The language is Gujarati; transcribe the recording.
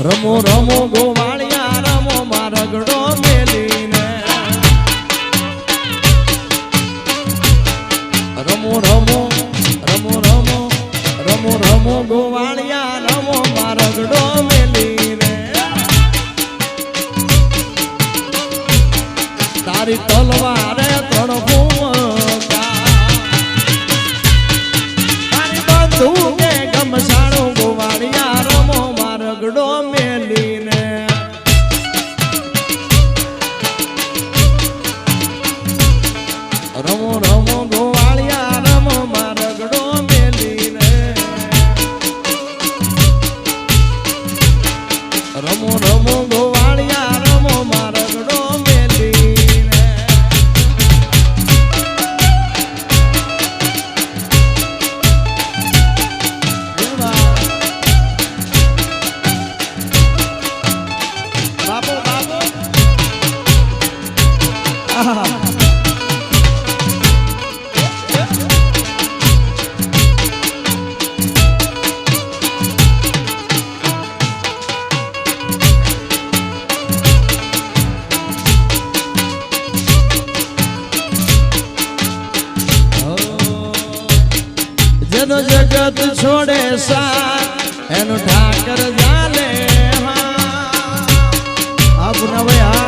રમો રમો ગોવાળિયા રમો મારગડો મેલીને રમો રમો રમો રમો રમો રમો ગોવાળિયા રમો મારગડો મેલીને તારી તલવારે તણપું તારી બંદૂકે ગમસાણું ગોવાળિયા રમો મારગડો મેલીને રમો રમો ગોવાળિયા રમો મારગડો મેલીને રમો રમો ગોવાળિયા રમો મારગડો મેલીને બાબો બાબો જેનો જગત છોડે સાથ એનું ઠાકર જાલે આપના ભાઈ